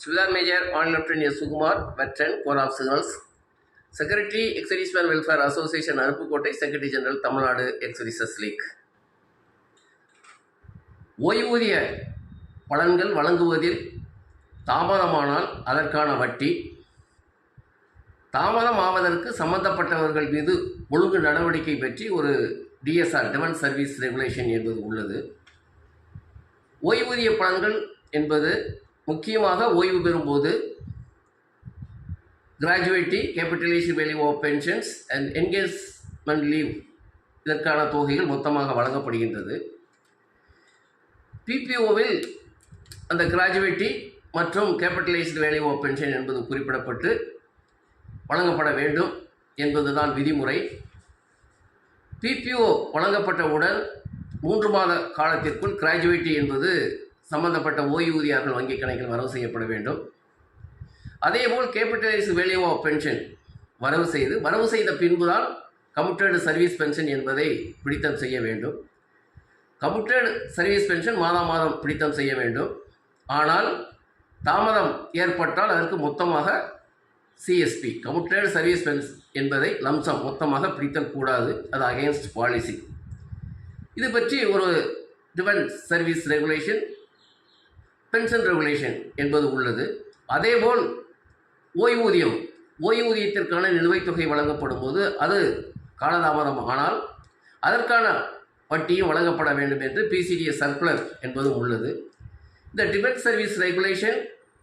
Subedar Major on Lieutenant S. Sukumar, Veteran, Corps of Signals, Secretary, Ex-Serviceman Welfare Association, Aruppukkottai, Secretary General, Tamil Nadu Ex-Services League. ஓய்வூதிய பலன்கள் வழங்குவதில் தாமதமானால் அதற்கான வட்டி, தாமதம் ஆவதற்கு சம்பந்தப்பட்டவர்கள் மீது ஒழுங்கு நடவடிக்கை பற்றி ஒரு டிஎஸ்ஆர் டிஃபென்ஸ் சர்வீஸ் ரெகுலேஷன் என்பது உள்ளது. ஓய்வூதிய பலன்கள் என்பது முக்கியமாக ஓய்வு பெறும்போது gratuity, capitalised value of pensions and encashment leave இதற்கான தொகைகள் மொத்தமாக வழங்கப்படுகின்றது. பிபிஓவில் அந்த கிராஜுவேட்டி மற்றும் கேபிட்டலைஸ்டு வேல்யூ ஆஃப் பென்ஷன் என்பது குறிப்பிடப்பட்டு வழங்கப்பட வேண்டும் என்பதுதான் விதிமுறை. பிபிஓ வழங்கப்பட்டவுடன் 3 மாத காலத்திற்குள் கிராஜுவேட்டி என்பது சம்பந்தப்பட்ட ஓய்வூதியர்கள் வங்கி கணக்கில் வரவு செய்யப்பட வேண்டும். அதேபோல் கேபிட்டலைஸ்டு வேல்யூ ஆஃப் பென்ஷன் வரவு செய்த பின்புதான் கம்யூட்டட் சர்வீஸ் பென்ஷன் என்பதை பிடித்தம் செய்ய வேண்டும். கம்யூட்டட் சர்வீஸ் பென்ஷன் மாதம் பிடித்தம் செய்ய வேண்டும். ஆனால் தாமதம் ஏற்பட்டால் அதற்கு மொத்தமாக சிஎஸ்பி கம்யூட்டட் சர்வீஸ் பென்ஷன் என்பதை லம்சம் மொத்தமாக பிடித்தல் கூடாது. அது அகெயின்ஸ்ட் பாலிசி. இது பற்றி ஒரு defence service regulation, pension regulation என்பது உள்ளது. அதேபோல் ஓய்வூதியத்திற்கான நிலுவைத் தொகை வழங்கப்படும் போது அது காலதாமதம் ஆனால் அதற்கான வட்டியும் வழங்கப்பட வேண்டும் என்று பிசிடிஎஸ் சர்க்குலர் என்பதும் உள்ளது. இந்த டிஃபென்ஸ் சர்வீஸ் ரெகுலேஷன்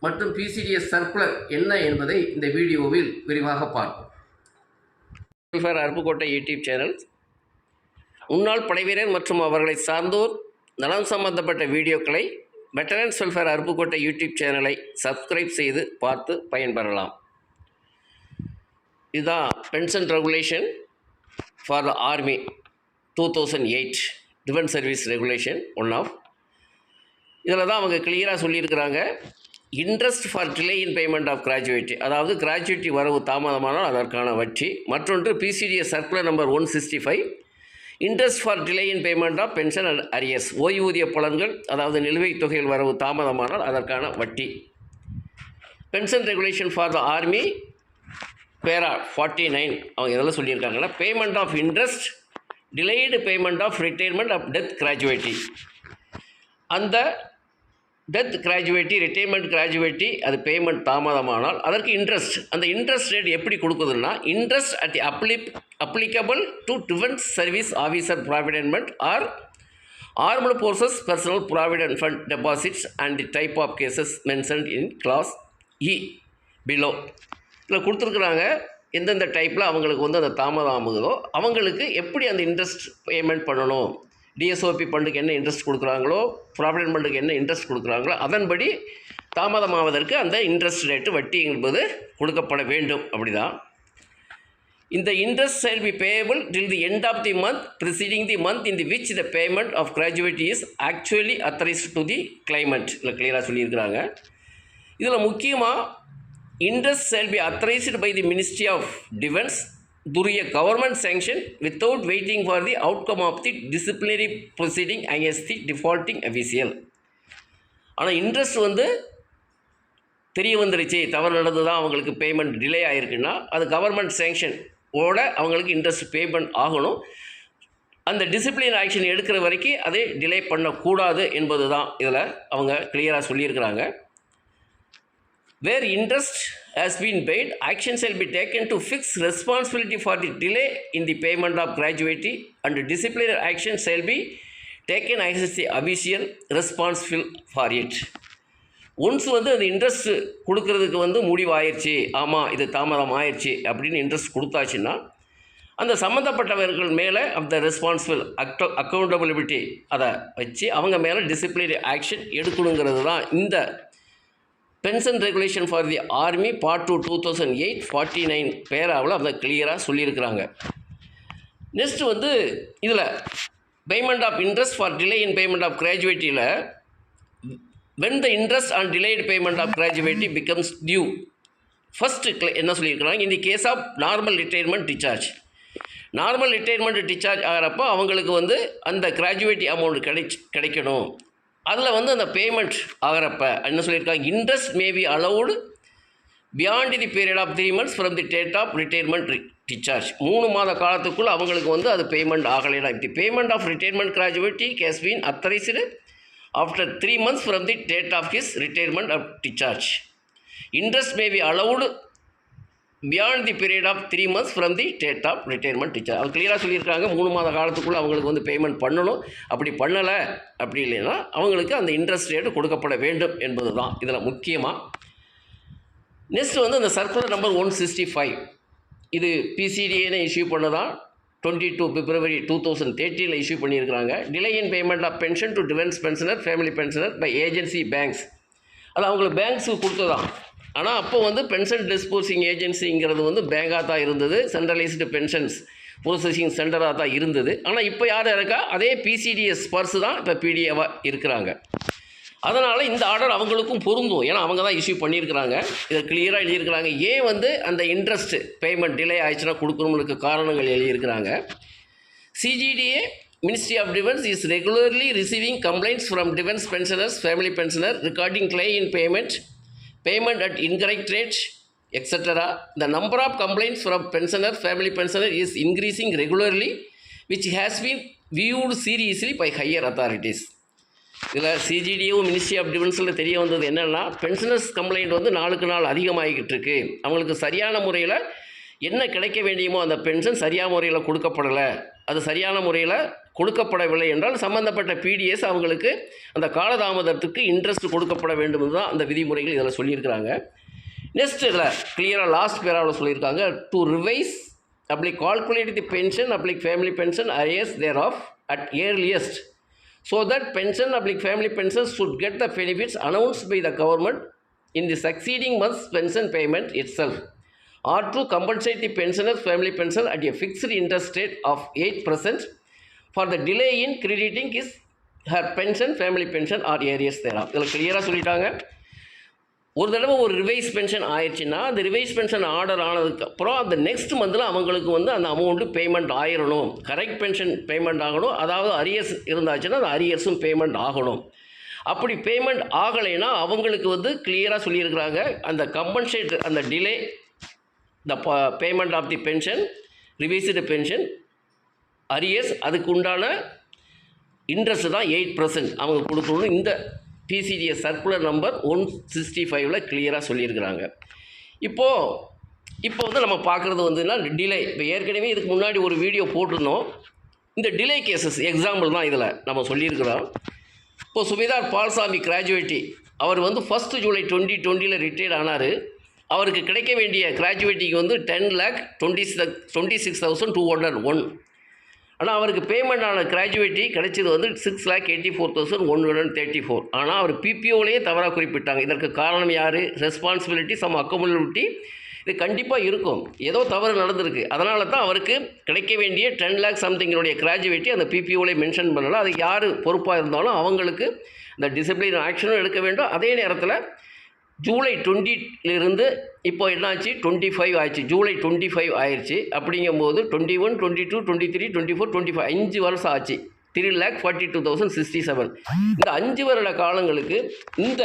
மற்றும் பிசிடிஎஸ் சர்க்குலர் என்ன என்பதை இந்த வீடியோவில் விரிவாக பார்ப்போம். வெல்ஃபேர் அருப்புக்கோட்டை யூடியூப் சேனல் முன்னாள் படைவீரர் மற்றும் அவர்களை சார்ந்தோர் நலம் சம்பந்தப்பட்ட வீடியோக்களை வெட்டரன்ஸ் வெல்ஃபேர் அருப்புக்கோட்டை யூடியூப் சேனலை சப்ஸ்கிரைப் செய்து பார்த்து பயன்பெறலாம். இதுதான் pension regulation for the army 2008 defence service regulation one of. இதில் தான் அவங்க கிளியராக சொல்லியிருக்கிறாங்க. Interest for delay in payment of gratuity, அதாவது கிராஜுவேட்டி வரவு தாமதமானால் அதற்கான வட்டி. மற்றொன்று PCDS circular number 165 interest for delay in payment of pension and arrears, ஓய்வூதிய பலன்கள் அதாவது நிலுவைத் தொகையில் வரவு தாமதமானால் அதற்கான வட்டி. Pension regulation for the army para 49 அவங்க இதெல்லாம் சொல்லியிருக்காங்கன்னா payment of interest, delayed payment of retirement of death gratuity. அந்த டெத் கிராஜுவேட்டி, ரிட்டைர்மெண்ட் கிராஜுவேட்டி அது பேமெண்ட் தாமதமானால் அதற்கு இன்ட்ரெஸ்ட், அந்த இன்ட்ரெஸ்ட் ரேட் எப்படி கொடுக்குதுன்னா interest at the applicable to defence service officer provident fund or armed forces personnel provident fund deposits and the type of cases mentioned in clause E below. இதில் கொடுத்துருக்குறாங்க எந்தெந்த டைப்பில் அவங்களுக்கு வந்து அந்த தாமதம் ஆகுதோ அவங்களுக்கு எப்படி அந்த இன்ட்ரெஸ்ட் பேமெண்ட் பண்ணணும், டிஎஸ்ஓபி ஃபண்டுக்கு என்ன இன்ட்ரெஸ்ட் கொடுக்குறாங்களோ, ப்ராவிடென்ட் ஃபண்டுக்கு என்ன இன்ட்ரெஸ்ட் கொடுக்குறாங்களோ அதன்படி தாமதமாவதற்கு அந்த இன்ட்ரெஸ்ட் ரேட்டு வட்டி என்பது கொடுக்கப்பட வேண்டும். அப்படி தான் இந்த interest shall be payable till the end of the month preceding the month in the which the payment of gratuity is actually authorised to the claimant. இதில் கிளியராக சொல்லியிருக்கிறாங்க. இதில் முக்கியமாக interest shall be authorised by the ministry of defence through a government sanction without waiting for the outcome of the disciplinary proceeding against the defaulting official. ஆனால் interest வந்து தெரிய வந்துருச்சு, தவறு நடந்து தான் அவங்களுக்கு பேமெண்ட் டிலே ஆகிருக்குன்னா அது கவர்மெண்ட் சேங்ஷன் ஓட அவங்களுக்கு இன்ட்ரெஸ்ட் பேமெண்ட் ஆகணும். அந்த டிசிப்ளின் ஆக்ஷன் எடுக்கிற வரைக்கும் அதை டிலே பண்ணக்கூடாது என்பது தான் இதில் அவங்க கிளியராக சொல்லியிருக்கிறாங்க. Where interest has been paid, action shall be taken to fix responsibility for the delay in the payment of gratuity and disciplinary action shall be taken against the official responsible for it. Once வந்து அந்த interest கொடுக்கறதுக்கு வந்து முடிவாயிருச்சு, ஆமாம் இது தாமதம் ஆயிடுச்சு அப்படின்னு interest கொடுத்தாச்சுன்னா அந்த சம்மந்தப்பட்டவர்கள் மேலே அந்த ரெஸ்பான்சிபிள் அக்கௌண்டபிலிட்டி அதை வச்சு அவங்க மேலே டிசிப்ளினரி ஆக்ஷன் எடுக்கணுங்கிறது தான் இந்த pension regulation for the army part 2 2008 49 பேராவில் அதை கிளியராக சொல்லியிருக்கிறாங்க. நெக்ஸ்ட்டு வந்து இதில் payment of interest for delay in payment of கிராஜுவேட்டியில் when the interest on delayed payment of gratuity becomes due first என்ன சொல்லியிருக்கிறாங்க, in the case of normal retirement discharge. Normal retirement discharge ஆகிறப்போ அவங்களுக்கு வந்து அந்த கிராஜுவேட்டி அமௌண்ட் கிடைக்கணும். அதில் வந்து அந்த பேமெண்ட் ஆகிறப்ப என்ன சொல்லியிருக்காங்க, interest may be allowed beyond the period of 3 months from the date of retirement discharge. 3 மாத காலத்துக்குள் அவங்களுக்கு வந்து அது பேமெண்ட் ஆகலைன்னா, the payment of retirement gratuity has been authorised after 3 months from the date of his retirement of discharge. Interest may be allowed beyond the period of 3 months from the date of retirement discharge. அவங்க கிளியராக சொல்லியிருக்காங்க 3 மாத காலத்துக்குள்ளே அவங்களுக்கு வந்து payment பண்ணணும். அப்படி பண்ணலை அப்படி இல்லைன்னா அவங்களுக்கு அந்த இன்ட்ரெஸ்ட் ரேட்டு கொடுக்கப்பட வேண்டும் என்பது தான் இதில் முக்கியமாக. நெக்ஸ்ட் வந்து இந்த சர்க்குலர் நம்பர் 165, இது பிசிடிஏன்னு இஷ்யூ பண்ணதான் 22 February 2013 இஷ்யூ பண்ணியிருக்கிறாங்க. Delay in payment of pension to defence pensioner family pensioner by agency banks. அது அவங்களுக்கு பேங்க்ஸுக்கு கொடுத்ததான். ஆனால் அப்போ வந்து பென்ஷன் டிஸ்போசிங் ஏஜென்சிங்கிறது வந்து பேங்காக தான் இருந்தது, சென்ட்ரலைஸ்டு பென்ஷன்ஸ் ப்ரோசஸிங் சென்டராக தான் இருந்தது. ஆனால் இப்போ யார் இருக்கா, அதே பிசிடிஎஸ் பர்ஸ் தான் இப்போ பிடிஏவாக இருக்கிறாங்க. அதனால் இந்த ஆர்டர் அவங்களுக்கும் பொருந்தும், ஏன்னா அவங்க தான் இஷ்யூ பண்ணியிருக்கிறாங்க. இதை கிளியராக எழுதியிருக்கிறாங்க. ஏன் வந்து அந்த இன்ட்ரெஸ்ட் பேமெண்ட் டிலே ஆயிடுச்சுன்னா கொடுக்கணும்னு காரணங்கள் எழுதியிருக்கிறாங்க. CGDA Ministry of Defence is regularly receiving complaints from defence pensioners, family pensioner regarding delay in payment at incorrect rate, etc. The number of complaints from pensioner, family pensioner is increasing regularly, which has been viewed seriously by higher authorities. இதில் சிஜிடியும் ministry of டிஃபென்ஸில் தெரிய வந்தது என்னென்னா, pensioners complaint வந்து நாளுக்கு நாள் அதிகமாகிக்கிட்டு இருக்குது. அவங்களுக்கு சரியான முறையில் என்ன கிடைக்க வேண்டியமோ அந்த பென்ஷன் சரியான முறையில் கொடுக்கப்படலை. அது சரியான முறையில் கொடுக்கப்படவில்லை என்றால் சம்மந்தப்பட்ட பிடிஎஸ் அவங்களுக்கு அந்த காலதாமதத்துக்கு இன்ட்ரெஸ்ட் கொடுக்கப்பட வேண்டும் தான் அந்த விதிமுறைகள் இதில் சொல்லியிருக்கிறாங்க. நெக்ஸ்ட் இதில் கிளியராக லாஸ்ட் பேராவில் சொல்லியிருக்காங்க, to revise apply calculate the pension apply family pension arrears thereof at earliest so that pension public family pensions should get the benefits announced by the government in the succeeding month's pension payment itself, or to compensate the pensioner's family pension at a fixed interest rate of 8% for the delay in crediting his her pension family pension or arrears thereof. இதில் கிளியராக சொல்லிட்டாங்க, ஒரு தடவை ஒரு revise pension ஆயிடுச்சுன்னா அந்த revise pension order ஆனதுக்கப்புறம் அந்த நெக்ஸ்ட் மந்தில் அவங்களுக்கு வந்து அந்த அமௌண்ட்டு பேமெண்ட் ஆயிடணும். கரெக்ட் பென்ஷன் பேமெண்ட் ஆகணும். அதாவது அரியர்ஸ் இருந்தாச்சுன்னா அந்த அரியர்ஸும் பேமெண்ட் ஆகணும். அப்படி பேமெண்ட் ஆகலைன்னா அவங்களுக்கு வந்து கிளியராக சொல்லியிருக்கிறாங்க, அந்த கம்பன்சேட் அந்த delay the payment of the pension revised pension arrears அதுக்கு உண்டான இன்ட்ரெஸ்ட் தான் 8% அவங்க கொடுக்கணும். இந்த பிசிடிஎஸ் சர்க்குலர் நம்பர் 165 கிளியராக சொல்லியிருக்கிறாங்க. இப்போ வந்து நம்ம பார்க்குறது வந்துன்னா டிலே. இப்போ ஏற்கனவே இதுக்கு முன்னாடி ஒரு வீடியோ போட்டிருந்தோம். இந்த டிலே கேசஸ் எக்ஸாம்பிள் தான் இதில் நம்ம சொல்லியிருக்கிறோம். இப்போது சுபேதார் பால்சாமி கிராஜுவேட்டி அவர் வந்து 1 July 2020 ரிட்டையர்ட் ஆனார். அவருக்கு கிடைக்க வேண்டிய கிராஜுவேட்டிக்கு வந்து 10,26,201. ஆனால் அவருக்கு பேமெண்ட் ஆன கிராஜுவேட்டி கிடைச்சது வந்து 6,84,134. ஆனால் அவர் பிபிஓலேயே தவறாக குறிப்பிட்டாங்க. இதற்கு காரணம் யார்? ரெஸ்பான்சிபிலிட்டி சம் அக்கமுலபிலிட்டி இது கண்டிப்பாக இருக்கும். ஏதோ தவறு நடந்திருக்கு. அதனால தான் அவருக்கு கிடைக்க வேண்டிய 10 lakh சம்திங்கினுடைய கிராஜுவேட்டி அந்த பிபிஓலேயே மென்ஷன் பண்ணலாம். அது யார் பொறுப்பாக இருந்தாலும் அவங்களுக்கு இந்த டிசிப்ளின் ஆக்ஷனும் எடுக்க வேண்டும். அதே நேரத்தில் ஜூலை 20 இப்போ என்னாச்சு 25 ஆயிடுச்சு. ஜூலை 25 ஆயிடுச்சு. அப்படிங்கும்போது 21, 22, 23, 24, 25 5 வருஷம் ஆச்சு. 3,42,067. இந்த 5 வருட காலங்களுக்கு இந்த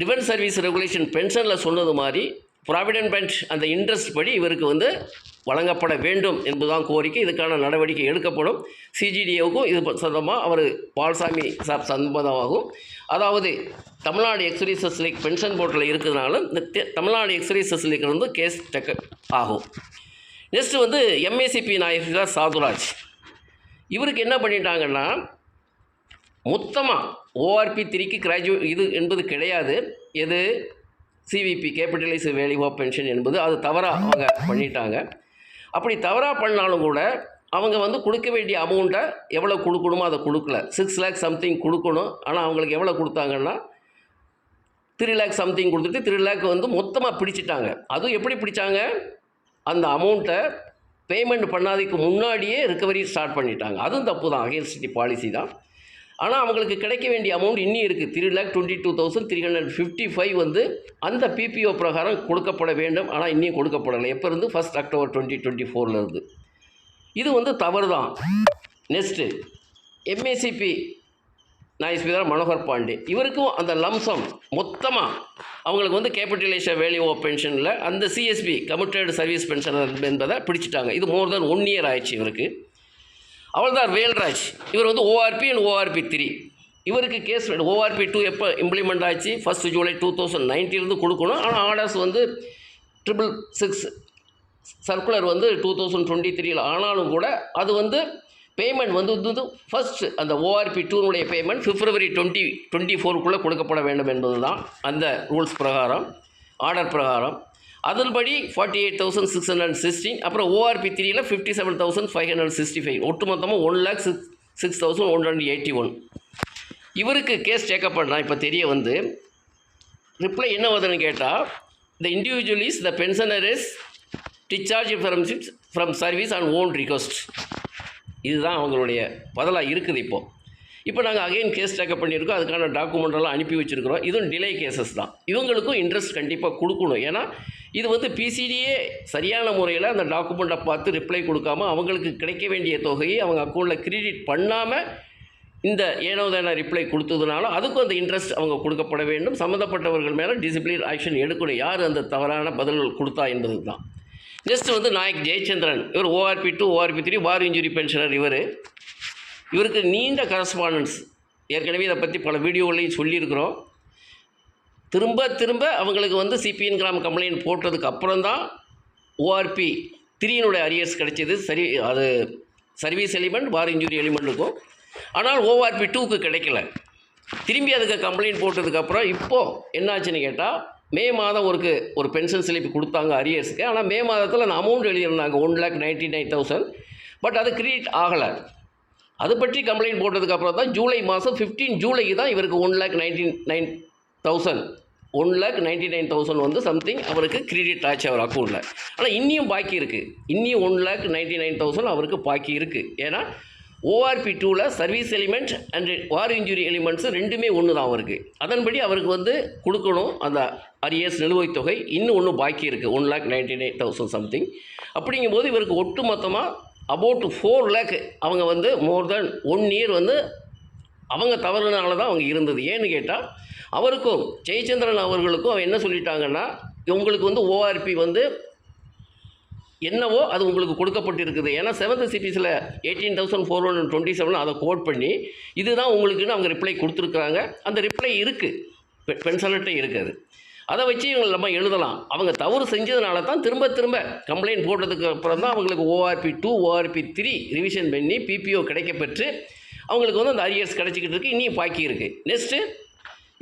டிஃபென்ஸ் சர்வீஸ் ரெகுலேஷன் பென்ஷனில் சொன்னது மாதிரி ப்ராவிடென்ட் ஃபண்ட் அந்த இன்ட்ரெஸ்ட் படி இவருக்கு வந்து வழங்கப்பட வேண்டும் என்பதுதான் கோரிக்கை. இதுக்கான நடவடிக்கை எடுக்கப்படும். சிஜிடிஏவுக்கும் இது சொந்தமாக அவர் பால்சாமி சாப் சம்பந்தமாகும். அதாவது தமிழ்நாடு எக்ஸ்ரீசஸ் லீக் பென்ஷன் போர்ட்டில் இருக்கிறதுனால இந்த தமிழ்நாடு எக்ஸ்ரீசஸ் லீக் வந்து கேஸ் டெக் ஆகும். நெக்ஸ்ட்டு வந்து எம்ஏசிபி நாயகர் சாதுராஜ் இவருக்கு என்ன பண்ணிட்டாங்கன்னா, மொத்தமாக ORP 3க்கு கிராஜுவேட் இது என்பது கிடையாது. எது CVP capitalise value of pension என்பது அது தவறாக அவங்க பண்ணிட்டாங்க. அப்படி தவறாக பண்ணாலும் கூட அவங்க வந்து கொடுக்க வேண்டிய அமௌண்ட்டை எவ்வளோ கொடுக்கணுமோ அதை கொடுக்கல. 6 lakh சம்திங் கொடுக்கணும். ஆனால் அவங்களுக்கு எவ்வளோ கொடுத்தாங்கன்னா 3 lakh சம்திங் கொடுத்துட்டு 3 lakh வந்து மொத்தமாக பிடிச்சிட்டாங்க. அதுவும் எப்படி பிடிச்சாங்க, அந்த அமௌண்ட்டை பேமெண்ட் பண்ணாததுக்கு முன்னாடியே ரிகவரி ஸ்டார்ட் பண்ணிட்டாங்க. அதுவும் தப்பு தான், அகேன்ஸ்ட் பாலிசி தான். ஆனால் அவங்களுக்கு கிடைக்க வேண்டிய அமௌண்ட் இன்னும் இருக்குது. 3,22,355 வந்து அந்த பிபிஓ பிரகாரம் கொடுக்கப்பட வேண்டும். ஆனால் இன்னும் கொடுக்கப்படலை. எப்போ இருந்து? 1 October 2024 இது வந்து தவறு தான். நெக்ஸ்ட்டு எம்ஏசிபி நாயஸ்மிதார் மனோகர் பாண்டே இவருக்கும் அந்த லம்சம் மொத்தமாக அவங்களுக்கு வந்து கேபிட்டலைசேஷன் வேல்யூ ஆஃப் பென்ஷனில் அந்த சிஎஸ்பி கமிட்டட் சர்வீஸ் பென்ஷன் என்பதை பிடிச்சிட்டாங்க. இது மோர் தென் 1 இயர் ஆயிடுச்சு இவருக்கு. அவள்தார் வேல்ராஜ் இவர் வந்து ஓஆர்பி அண்ட் ஓஆர்பி 3 இவருக்கு கேஸ் ஓஆர்பி 2 எப்போ இம்ப்ளிமெண்ட் ஆச்சு 1 ஜூலை 2019 கொடுக்கணும். ஆனால் ஆர்டர்ஸ் வந்து 666 சர்க்குலர் வந்து 2023 ஆனாலும் கூட அது வந்து பேமெண்ட் வந்து ஃபஸ்ட்டு அந்த ஓஆர்பி 2 பேமெண்ட் February 2024 கொடுக்கப்பட வேண்டும் என்பது தான் அந்த ரூல்ஸ் பிரகாரம் ஆர்டர் பிரகாரம். அதன்படி 48,616 அப்புறம் ஓஆர்பி 3 57,565 ஒட்டுமொத்தமாக 1,06,181 இவருக்கு கேஸ் டேக்கப் பண்ணால் இப்போ தெரிய வந்து ரிப்ளை என்ன வருதுன்னு கேட்டால் the individual is the pensioner is discharge from service on own request. இதுதான் அவங்களுடைய பதிலாக இருக்குது. இப்போ நாங்கள் அகைன் கேஸ் டேக்கப் பண்ணியிருக்கோம். அதுக்கான டாக்குமெண்டெல்லாம் அனுப்பி வச்சுருக்கிறோம். இதுவும் டிலே கேசஸ் தான். இவங்களுக்கும் இன்ட்ரெஸ்ட் கண்டிப்பாக கொடுக்கணும். ஏன்னா இது வந்து பிசிடியே சரியான முறையில் அந்த டாக்குமெண்ட்டை பார்த்து ரிப்ளை கொடுக்காமல் அவங்களுக்கு கிடைக்க வேண்டிய தொகையை அவங்க அக்கௌண்ட்டில் கிரெடிட் பண்ணாமல் இந்த ஏனோதான ரிப்ளை கொடுத்ததுனால அதுக்கும் அந்த இன்ட்ரெஸ்ட் அவங்க கொடுக்கப்பட வேண்டும். சம்மந்தப்பட்டவர்கள் மேலே டிசிப்ளின் ஆக்ஷன் எடுக்கணும் யார் அந்த தவறான பதில்கள் கொடுத்தா என்பது தான். நெக்ஸ்ட் வந்து நாயக் ஜெயச்சந்திரன் இவர் ஓஆர்பி 2 ஓஆர்பி 3 வார் இன்ஜுரி பென்ஷனர். இவருக்கு நீண்ட கரஸ்பாண்டன்ஸ் ஏற்கனவே இதை பற்றி பல வீடியோகளையும் சொல்லியிருக்கிறோம். திரும்ப அவங்களுக்கு வந்து சிபிஎன் கிராம் கம்ப்ளைண்ட் போட்டதுக்கு அப்புறம் தான் ஓஆர்பி 3 அரியர்ஸ் கிடைச்சிது. சரி, அது சர்வீஸ் எலிமெண்ட் வார் இன்ஜுரி எலிமெண்ட்டுக்கும். ஆனால் ஓஆர்பி 2க்கு கிடைக்கல. திரும்பி அதுக்கு கம்ப்ளைண்ட் போட்டதுக்கப்புறம் இப்போது என்னாச்சுன்னு கேட்டால் மே மாதம் ஒரு பென்ஷன் ஸ்லிப் கொடுத்தாங்க அரியர்ஸுக்கு. ஆனால் மே மாதத்தில் அந்த அமௌண்ட் எழுதியிருந்தாங்க 1,99,000. பட் அது கிரெடிட் ஆகலை. அது பற்றி கம்ப்ளைண்ட் போட்டதுக்கப்புறம் தான் ஜூலை மாதம் 15 ஜூலைக்கு தான் இவருக்கு 1,99,000 வந்து சம்திங் அவருக்கு கிரெடிட் ஆச்சு அவர் அக்கௌண்ட்டில். ஆனால் இன்னியும் பாக்கி இருக்குது. இன்னியும் 1,99,000 அவருக்கு பாக்கி இருக்குது. ஏன்னா ORP 2 service element and war injury elements ரெண்டுமே ஒன்று தான் அவருக்கு. அதன்படி அவருக்கு வந்து கொடுக்கணும் அந்த அரியர்ஸ் நிலுவைத் தொகை. இன்னும் ஒன்று பாக்கி இருக்குது 1,99,000 சம்திங். அப்படிங்கும்போது இவருக்கு ஒட்டு மொத்தமாக அபவுட் 4 lakh அவங்க வந்து மோர் தென் 1 இயர் வந்து அவங்க தவறுனால தான் அவங்க இருந்தது. ஏன்னு கேட்டால் அவருக்கும் ஜெயச்சந்திரன் அவர்களுக்கும் அவன் என்ன சொல்லிட்டாங்கன்னா உங்களுக்கு வந்து ஓஆர்பி வந்து என்னவோ அது உங்களுக்கு கொடுக்கப்பட்டிருக்குது. ஏன்னா 7th சிபிஸில் 18,427 அதை கோட் பண்ணி இதுதான் உங்களுக்குன்னு அவங்க ரிப்ளை கொடுத்துருக்குறாங்க. அந்த ரிப்ளை இருக்குது, பென்ஷன்கிட்ட இருக்குது. அதை வச்சு இவங்க நம்ம எழுதலாம். அவங்க தவறு செஞ்சதுனால தான் திரும்ப கம்ப்ளைண்ட் போட்டதுக்கு அப்புறம் தான் அவங்களுக்கு ஓஆர்பி 2 ஓஆர்பி 3 ரிவிஷன் பண்ணி பிபிஓ கிடைக்கப்பெற்று அவங்களுக்கு வந்து அந்த அரியர்ஸ் கிடச்சிக்கிட்டு இருக்குது. இன்னும் பாக்கி இருக்குது. நெக்ஸ்ட்டு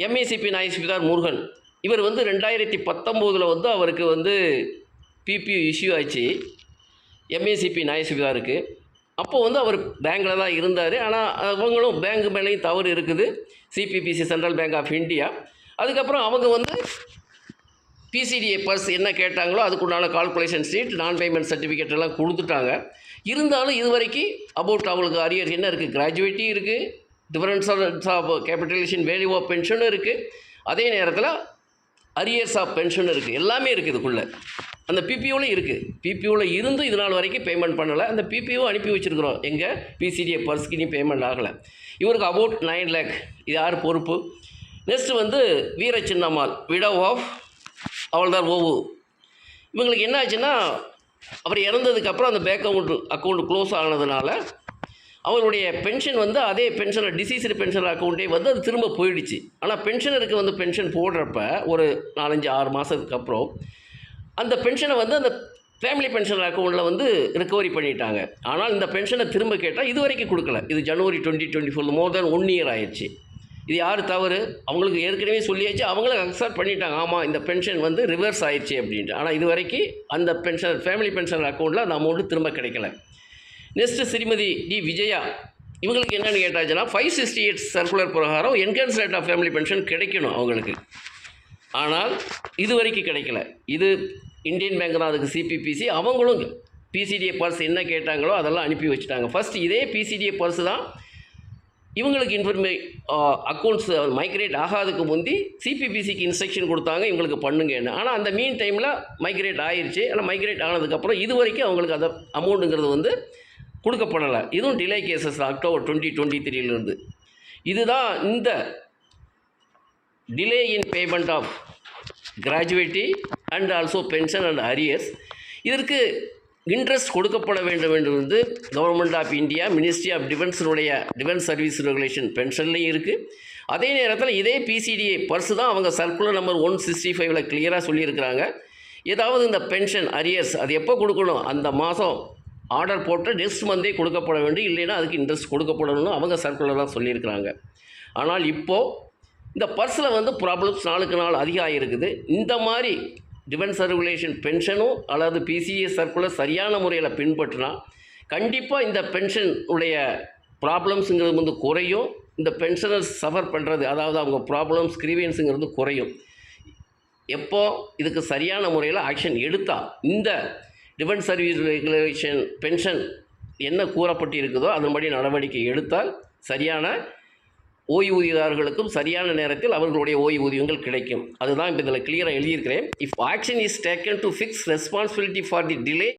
எம்ஏசிபி நாயஸ்மிதார் முருகன் இவர் வந்து 2019 வந்து அவருக்கு வந்து பிபிஓ இஷ்யூ ஆச்சு எம்ஏசிபி நாயஸ்மிதாருக்கு. அப்போது வந்து அவர் பேங்கில் தான் இருந்தார். ஆனால் அவங்களும் பேங்க் மேலேயும் தவறு இருக்குது, CPPC central bank of India. அதுக்கப்புறம் அவங்க வந்து பிசிடிஏ பர்ஸ் என்ன கேட்டாங்களோ அதுக்குண்டான கால்குலேஷன் ஷீட் நான் பேமெண்ட் சர்டிஃபிகேட் எல்லாம் கொடுத்துட்டாங்க. இருந்தாலும் இது வரைக்கும் அபவுட் அவங்களுக்கு அரியர் என்ன இருக்குது, கிராஜுவேட்டி இருக்குது, difference of capitalisation value of பென்ஷனும் இருக்குது, அதே நேரத்தில் அரியர்ஸ் ஆஃப் பென்ஷன் இருக்குது. எல்லாமே இருக்குது இதுக்குள்ளே. அந்த பிபிஓவில் இருக்குது. பிபிஓவில் இருந்து இது நாள் வரைக்கும் பேமெண்ட் பண்ணலை. அந்த பிபிஓ அனுப்பி வச்சுருக்குறோம். எங்கள் பிசிடிஏ பர்ஸ்க்கு இனி பேமெண்ட் ஆகலை. இவருக்கு அபவுட் 9 lakh. இது யார் பொறுப்பு? நெக்ஸ்ட்டு வந்து வீர சின்னம்மாள் விடோ ஆஃப் அவள்தார் ஓவு. இவங்களுக்கு என்ன ஆச்சுன்னா அவர் இறந்ததுக்கப்புறம் அந்த பேங்க் அக்கௌண்ட் க்ளோஸ் ஆனதுனால அவருடைய பென்ஷன் வந்து அதே பென்ஷனர் டிசீஸ்டு பென்ஷன் அக்கௌண்ட்டே வந்து அது திரும்ப போயிடுச்சு. ஆனால் பென்ஷனருக்கு வந்து பென்ஷன் போடுறப்ப ஒரு 4-5-6 மாதத்துக்கு அப்புறம் அந்த பென்ஷனை வந்து அந்த ஃபேமிலி பென்ஷன் அக்கௌண்ட்டில் வந்து ரிகவரி பண்ணிட்டாங்க. ஆனால் இந்த பென்ஷனை திரும்ப கேட்டால் இது வரைக்கும் கொடுக்கல. இது ஜனவரி 2024 மோர் தென் 1 year ஆயிடுச்சு. இது யார் தவறு? அவங்களுக்கு ஏற்கனவே சொல்லியாச்சு, அவங்களும் அக்செப்ட் பண்ணிட்டாங்க, ஆமாம் இந்த பென்ஷன் வந்து ரிவர்ஸ் ஆயிடுச்சு அப்படின்ட்டு. ஆனால் இது வரைக்கும் அந்த பென்ஷன் ஃபேமிலி பென்ஷன் அக்கௌண்ட்டில் அந்த அமௌண்ட்டு திரும்ப கிடைக்கல. நெக்ஸ்ட்டு ஸ்ரீமதி டி விஜயா இவங்களுக்கு என்னென்னு கேட்டாச்சுன்னா 568 சர்க்குலர் பிரகாரம் enhance rate of family pension கிடைக்கணும் அவங்களுக்கு. ஆனால் இது வரைக்கும் கிடைக்கல. இது இந்தியன் பேங்க் தான் அதுக்கு சிபிபிசி. அவங்களும் பிசிடிஏ பர்ஸ் என்ன கேட்டாங்களோ அதெல்லாம் அனுப்பி வச்சுட்டாங்க. ஃபஸ்ட் இதே பிசிடிஏ பர்ஸ் தான் இவங்களுக்கு அக்கௌண்ட்ஸ் மைக்ரேட் ஆகாதுக்கு முந்தி சிபிபிசிக்கு இன்ஸ்ட்ரக்ஷன் கொடுத்தாங்க இவங்களுக்கு பண்ணுங்கன்னு. ஆனால் அந்த மீன் டைமில் மைக்ரேட் ஆயிடுச்சு. ஆனால் மைக்ரேட் ஆனதுக்கப்புறம் இது வரைக்கும் அவங்களுக்கு அந்த அமௌண்ட்டுங்கிறது வந்து கொடுக்கப்படலை. இதுவும் டிலே கேசஸ் October 2023 இருந்து. இதுதான் இந்த delay in payment of gratuity and also pension and arrears. இதற்கு இன்ட்ரெஸ்ட் கொடுக்கப்பட வேண்டும் என்று வந்து government of India ministry of டிஃபென்ஸினுடைய டிஃபென்ஸ் சர்வீஸ் ரெகுலேஷன் பென்ஷன்லேயும் இருக்குது. அதே நேரத்தில் இதே பிசிடிஏ பர்ஸு தான் அவங்க சர்க்குலர் நம்பர் 165 கிளியராக சொல்லியிருக்கிறாங்க. ஏதாவது இந்த பென்ஷன் அரியர்ஸ் அது எப்போ கொடுக்கணும், அந்த மாதம் ஆர்டர் போட்டு நெக்ஸ்ட் மந்தே கொடுக்கப்பட வேண்டும், இல்லைன்னா அதுக்கு இன்ட்ரெஸ்ட் கொடுக்கப்படணும்னு அவங்க சர்க்குலர் தான் சொல்லியிருக்கிறாங்க. ஆனால் இப்போது இந்த பர்ஸில் வந்து ப்ராப்ளம்ஸ் நாளுக்கு நாள் அதிகம் ஆகிருக்குது. இந்த மாதிரி டிஃபென்ஸ் ரெகுலேஷன் பென்ஷனும் அல்லது பிசிஏ சர்க்குலர் சரியான முறையில் பின்பற்றினா கண்டிப்பாக இந்த பென்ஷன் உடைய ப்ராப்ளம்ஸுங்கிறது வந்து குறையும். இந்த பென்ஷனர்ஸ் சஃபர் பண்ணுறது, அதாவது அவங்க ப்ராப்ளம்ஸ் கிரீவியன்ஸுங்கிறது குறையும். எப்போ இதுக்கு சரியான முறையில் ஆக்ஷன் எடுத்தால் இந்த டிஃபென்ஸ் சர்வீஸ் ரெகுலேஷன் பென்ஷன் என்ன கூறப்பட்டு இருக்குதோ அதன்படி நடவடிக்கை எடுத்தால் சரியான ஓய்வூதியதாரர்களுக்கும் சரியான நேரத்தில் அவர்களுடைய ஓய்வூதியங்கள் கிடைக்கும். அதுதான் இப்போ இதில் கிளியராக எழுதியிருக்கிறேன். If action is taken to fix responsibility for the delay